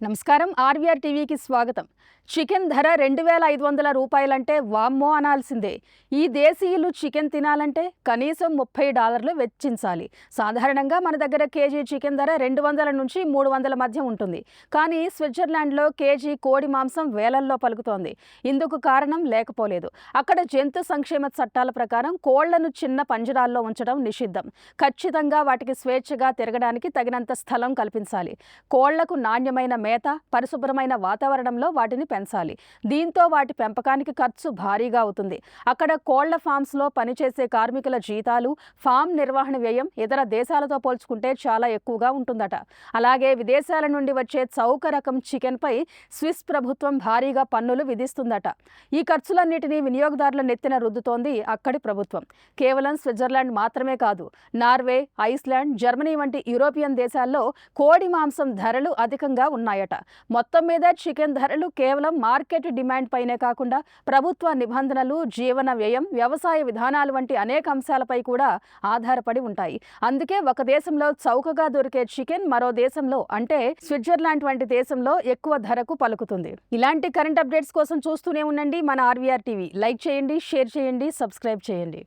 నమస్కారం. ఆర్వీఆర్ టీవీకి స్వాగతం. చికెన్ ధర 2500 రూపాయలంటే వామ్మో అనాల్సిందే. ఈ దేశీయులు చికెన్ తినాలంటే కనీసం $30 వెచ్చించాలి. సాధారణంగా మన దగ్గర కేజీ చికెన్ ధర 200 నుంచి 300 మధ్య ఉంటుంది. కానీ స్విట్జర్లాండ్లో కేజీ కోడి మాంసం వేలల్లో పలుకుతోంది. ఇందుకు కారణం లేకపోలేదు. అక్కడ జంతు సంక్షేమ చట్టాల ప్రకారం కోళ్లను చిన్న పంజరాల్లో ఉంచడం నిషిద్ధం. ఖచ్చితంగా వాటికి స్వేచ్ఛగా తిరగడానికి తగినంత స్థలం కల్పించాలి. కోళ్లకు నాణ్యమైన మేత, పరిశుభ్రమైన వాతావరణంలో వాటిని పెంచాలి. దీంతో వాటి పెంపకానికి ఖర్చు భారీగా అవుతుంది. అక్కడ కోళ్ల ఫామ్స్లో పనిచేసే కార్మికుల జీతాలు, ఫామ్ నిర్వహణ వ్యయం ఇతర దేశాలతో పోల్చుకుంటే చాలా ఎక్కువగా ఉంటుందట. అలాగే విదేశాల నుండి వచ్చే చౌక రకం చికెన్పై స్విస్ ప్రభుత్వం భారీగా పన్నులు విధిస్తుందట. ఈ ఖర్చులన్నిటినీ వినియోగదారుల నెత్తిన రుద్దుతోంది అక్కడి ప్రభుత్వం. కేవలం స్విట్జర్లాండ్ మాత్రమే కాదు, నార్వే, ఐస్లాండ్, జర్మనీ వంటి యూరోపియన్ దేశాల్లో కోడి మాంసం ధరలు అధికంగా ఉన్నాయట. మొత్తం మీద చికెన్ ధరలు కేవలం మార్కెట్ డిమాండ్ పైనే కాకుండా ప్రభుత్వ నిబంధనలు, జీవన వ్యయం, వ్యవసాయ విధానాలు వంటి అనేక అంశాలపై కూడా ఆధారపడి ఉంటాయి. అందుకే ఒక దేశంలో చౌకగా దొరికే చికెన్ మరో దేశంలో అంటే స్విట్జర్లాండ్ వంటి దేశంలో ఎక్కువ ధరకు పలుకుతుంది. ఇలాంటి కరెంట్ అప్డేట్స్ కోసం చూస్తూనే ఉండండి మన ఆర్వీఆర్ టీవీ. లైక్ చేయండి, షేర్ చేయండి, సబ్స్క్రైబ్ చేయండి.